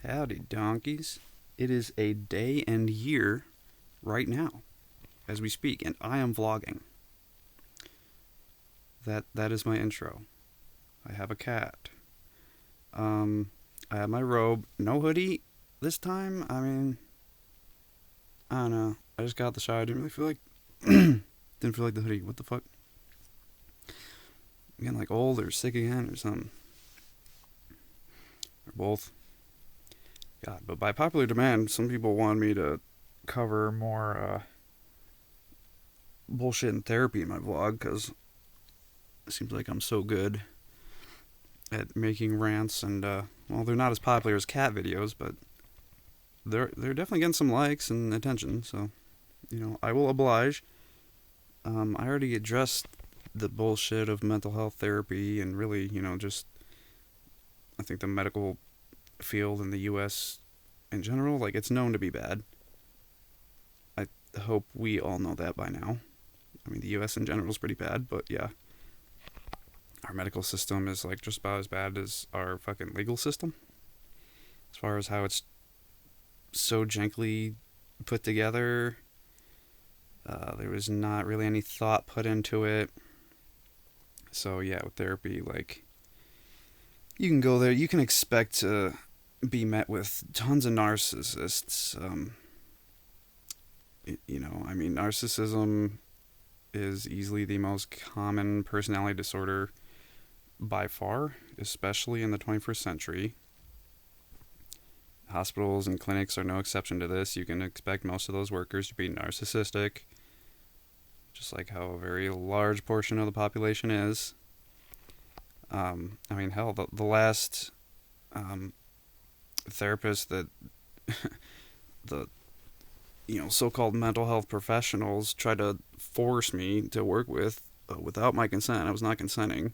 Howdy, donkeys. It is a day and year right now as we speak, and I am vlogging. That is my intro. I have a cat. I have my robe. No hoodie this time. I mean, I don't know. I just got out the shower. I didn't really feel like didn't feel like the hoodie. What the fuck? I'm getting like old or sick again or something. Or both. God, but by popular demand, some people want me to cover more bullshit and therapy in my vlog because it seems like I'm so good at making rants and well, they're not as popular as cat videos, but they're definitely getting some likes and attention. So, I will oblige. I already addressed the bullshit of mental health therapy and really, just I think the medical field in the U.S. in general, like, it's known to be bad. I hope we all know that by now. I mean, the U.S. in general is pretty bad, but yeah. Our medical system is, like, just about as bad as our fucking legal system. As far as how it's so jankly put together. There was not really any thought put into it. So, yeah, with therapy, like, you can go there. You can expect to be met with tons of narcissists. I mean, narcissism is easily the most common personality disorder by far, especially in the 21st century. Hospitals and clinics are no exception to this. You can expect most of those workers to be narcissistic, just like how a very large portion of the population is. I mean, hell, the last therapist that the so-called mental health professionals tried to force me to work with without my consent. I was not consenting.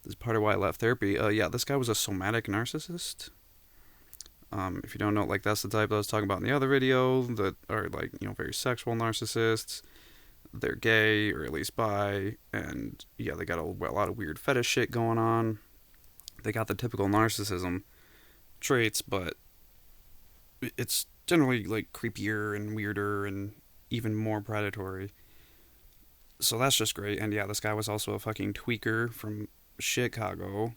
This is part of why I left therapy. Yeah, this guy was a somatic narcissist. If you don't know, like, that's the type I was talking about in the other video that are, like, very sexual narcissists. They're gay, or at least bi, and yeah, they got a lot of weird fetish shit going on. They got the typical narcissism traits, but it's generally, like, creepier and weirder and even more predatory. So that's just great. And yeah, this guy was also a fucking tweaker from Chicago.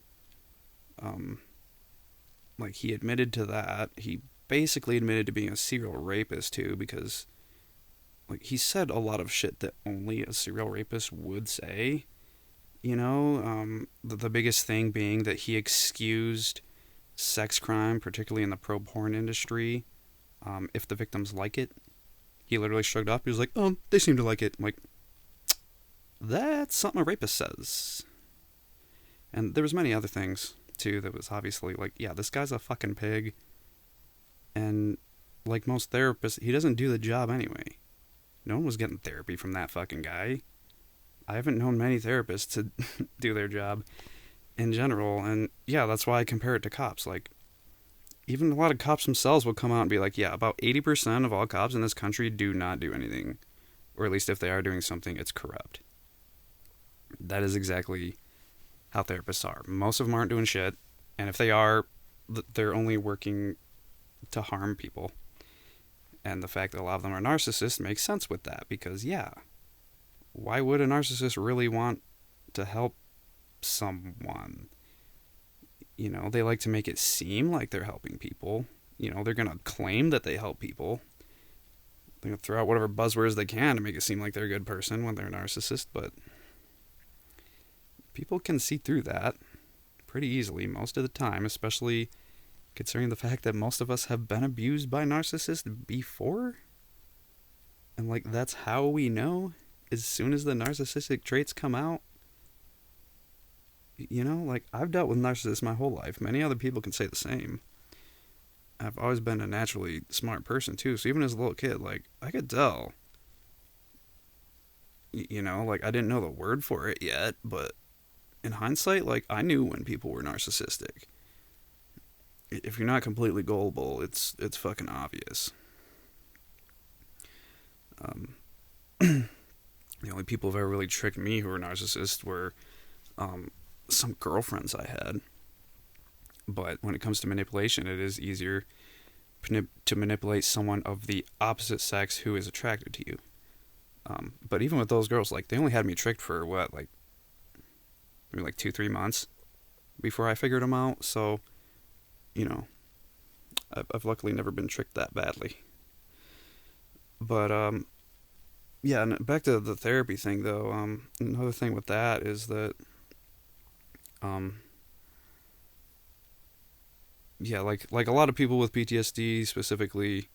Like, he admitted to that. He basically admitted to being a serial rapist too, because, like, he said a lot of shit that only a serial rapist would say. The biggest thing being that he excused sex crime, particularly in the pro porn industry, if the victims like it. He literally shrugged off. He was like, they seem to like it. I'm like, that's something a rapist says. And there was many other things too that was obviously like, yeah, this guy's a fucking pig. And like most therapists, he doesn't do the job anyway. No one was getting therapy from that fucking guy. I haven't known many therapists to do their job in general. And yeah, that's why I compare it to cops. Like, even a lot of cops themselves will come out and be like, yeah, about 80% of all cops in this country do not do anything. Or at least if they are doing something, it's corrupt. That is exactly how therapists are. Most of them aren't doing shit. And if they are, they're only working to harm people. And the fact that a lot of them are narcissists makes sense with that. Because, yeah, why would a narcissist really want to help someone? They like to make it seem like they're helping people. They're going to claim that they help people. They're going to throw out whatever buzzwords they can to make it seem like they're a good person when they're a narcissist, but people can see through that pretty easily most of the time, especially considering the fact that most of us have been abused by narcissists before. And, like, that's how we know as soon as the narcissistic traits come out. Like, I've dealt with narcissists my whole life. Many other people can say the same. I've always been a naturally smart person, too. So even as a little kid, like, I could tell. Like, I didn't know the word for it yet, but in hindsight, like, I knew when people were narcissistic. If you're not completely gullible, it's fucking obvious. The only people who've ever really tricked me who were narcissists were some girlfriends I had. But when it comes to manipulation, it is easier to manipulate someone of the opposite sex who is attracted to you. But even with those girls, like, they only had me tricked for what, like, maybe like 2-3 months before I figured them out. So, you know, I've luckily never been tricked that badly. But yeah, and back to the therapy thing though. Another thing with that is that um, yeah, like a lot of people with PTSD, specifically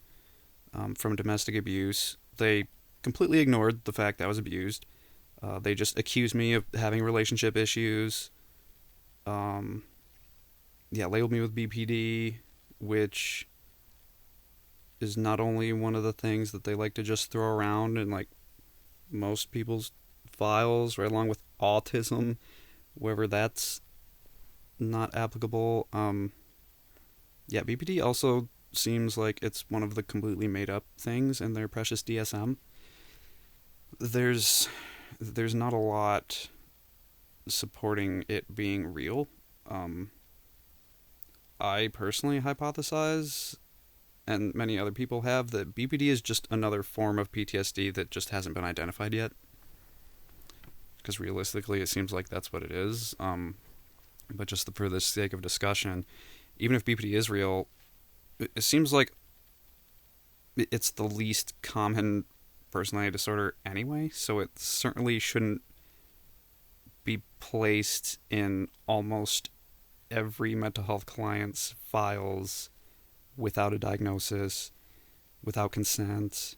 from domestic abuse, they completely ignored the fact that I was abused. They just accused me of having relationship issues. Yeah, labeled me with BPD, which is not only one of the things that they like to just throw around in like most people's files, right along with autism, wherever that's not applicable. Yeah, BPD also seems like it's one of the completely made up things in their precious DSM. There's not a lot supporting it being real. I personally hypothesize, and many other people have, that BPD is just another form of PTSD that just hasn't been identified yet. Because realistically, it seems like that's what it is. But just for the sake of discussion, even if BPD is real, it seems like it's the least common personality disorder anyway, so it certainly shouldn't be placed in almost every mental health client's files without a diagnosis, without consent,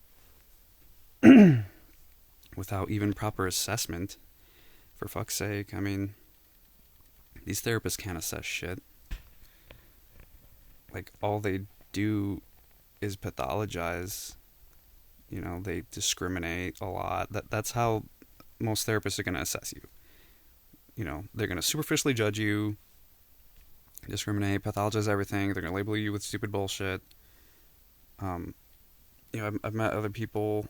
without even proper assessment. For fuck's sake, I mean, these therapists can't assess shit. Like, all they do is pathologize. You know, they discriminate a lot. That's how most therapists are going to assess you. You know, they're going to superficially judge you, discriminate, pathologize everything. They're going to label you with stupid bullshit. You know, I've met other people,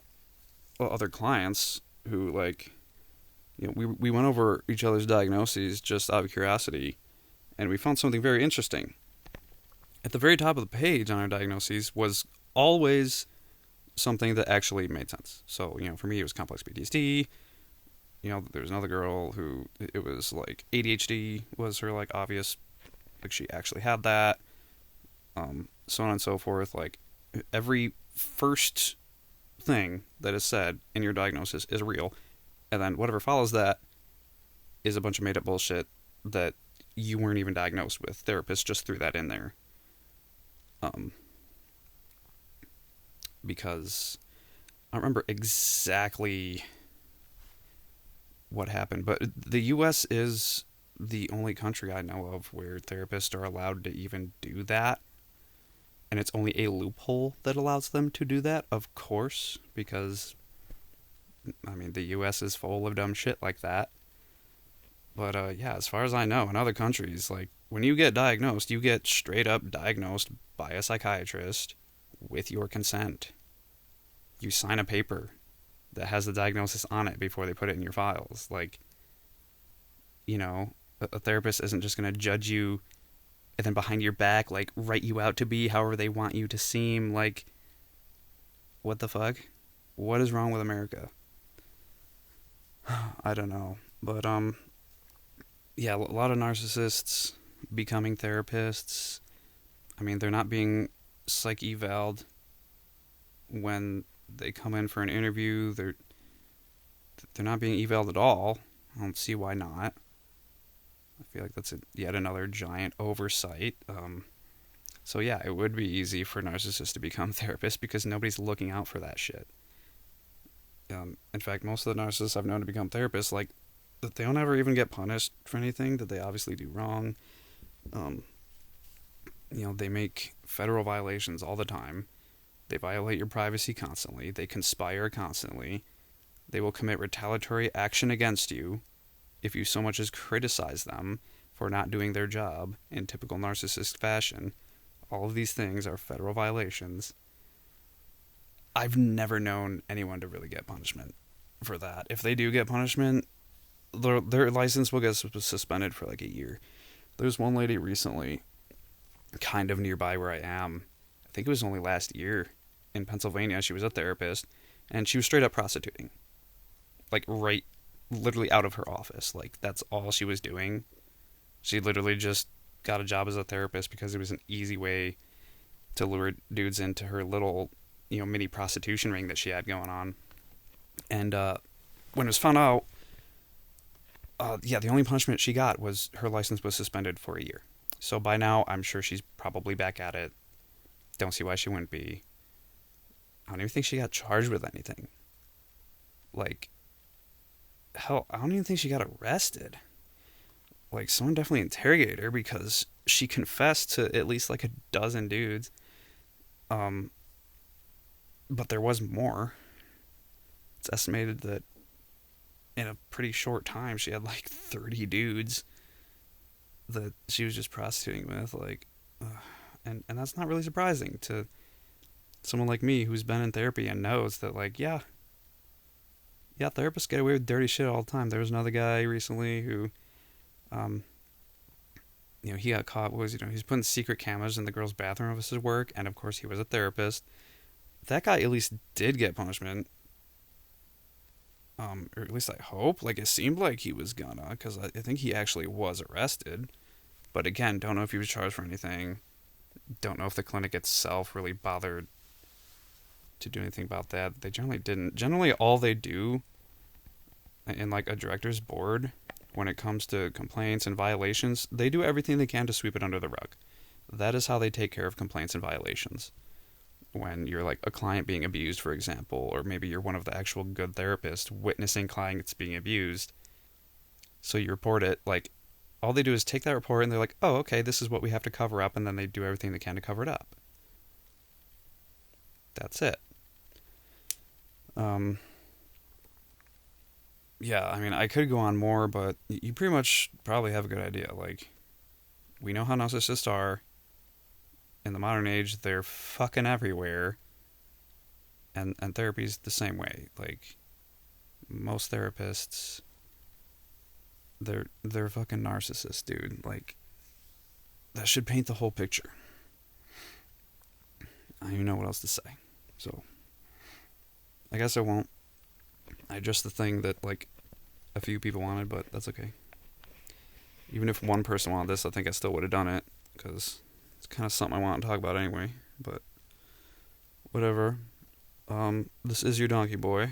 well, other clients who, like, you know, we went over each other's diagnoses just out of curiosity, and we found something very interesting. At the very top of the page on our diagnoses was always something that actually made sense. So, you know, for me, it was complex PTSD. You know, there was another girl who, it was like ADHD was her, like, obvious, like, she actually had that. So on and so forth. Like, every first thing that is said in your diagnosis is real, and then whatever follows that is a bunch of made up bullshit that you weren't even diagnosed with. Therapists just threw that in there. Because I don't remember exactly what happened, but the US is the only country I know of where therapists are allowed to even do that. And it's only a loophole that allows them to do that, of course, because, I mean, the US is full of dumb shit like that. But, yeah, as far as I know, in other countries, like, when you get diagnosed, you get straight up diagnosed by a psychiatrist with your consent. You sign a paper that has the diagnosis on it before they put it in your files. Like, you know, a therapist isn't just going to judge you and then behind your back, like, write you out to be however they want you to seem. Like, what the fuck? What is wrong with America? I don't know. But, yeah, a lot of narcissists becoming therapists. I mean, they're not being psych eval'd when they come in for an interview. They're not being eval'd at all. I don't see why not. I feel like that's yet another giant oversight. So yeah, it would be easy for narcissists to become therapists because nobody's looking out for that shit. In fact, most of the narcissists I've known to become therapists, like, that they don't ever even get punished for anything that they obviously do wrong. You know, they make federal violations all the time. They violate your privacy constantly. They conspire constantly. They will commit retaliatory action against you if you so much as criticize them for not doing their job in typical narcissist fashion. All of these things are federal violations. I've never known anyone to really get punishment for that. If they do get punishment, their license will get suspended for like a year. There's one lady recently kind of nearby where I am. I think it was only last year in Pennsylvania. She was a therapist, and she was straight up prostituting, like right, literally out of her office. Like that's all she was doing. She literally just got a job as a therapist because it was an easy way to lure dudes into her little, mini prostitution ring that she had going on. And when it was found out, yeah, the only punishment she got was her license was suspended for a year. So by now, I'm sure she's probably back at it. Don't see why she wouldn't be. I don't even think she got charged with anything. Like, hell, I don't even think she got arrested. Like, someone definitely interrogated her because she confessed to at least like a dozen dudes. Um, but there was more. It's estimated that in a pretty short time, she had like 30 dudes that she was just prostituting with. Like, and that's not really surprising to someone like me who's been in therapy and knows that, like, yeah, therapists get away with dirty shit all the time. There was another guy recently who, um, he got caught. He's putting secret cameras in the girls' bathroom of his work, and of course he was a therapist. That guy at least did get punishment. Or at least I hope. Like, it seemed like he was gonna, because I think he actually was arrested. But again, don't know if he was charged for anything. Don't know if the clinic itself really bothered to do anything about that. They generally didn't. Generally, all they do in like a director's board when it comes to complaints and violations, they do everything they can to sweep it under the rug. That is how they take care of complaints and violations. When you're like a client being abused, for example, or maybe you're one of the actual good therapists witnessing clients being abused, so you report it, like, all they do is take that report and they're like, oh, okay, this is what we have to cover up, and then they do everything they can to cover it up. That's it. Um, yeah, I mean, I could go on more, but you pretty much probably have a good idea. Like, we know how narcissists are. In the modern age, they're fucking everywhere. And therapy's the same way. Like, most therapists, they're fucking narcissists, dude. Like, that should paint the whole picture. I don't even know what else to say. So, I guess I won't. I addressed the thing that, like, a few people wanted, but that's okay. Even if one person wanted this, I think I still would have done it, because it's kind of something I want to talk about anyway. But, whatever. This is your donkey boy.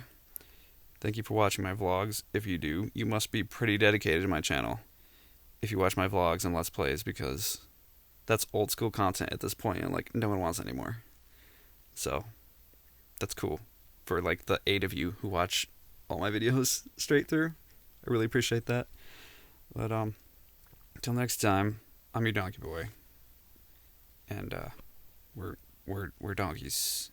Thank you for watching my vlogs. If you do, you must be pretty dedicated to my channel. If you watch my vlogs and Let's Plays, because that's old school content at this point, and, like, no one wants anymore. So, that's cool. For, like, the 8 of you who watch all my videos straight through. I really appreciate that. But, until next time, I'm your donkey boy. And, we're donkeys.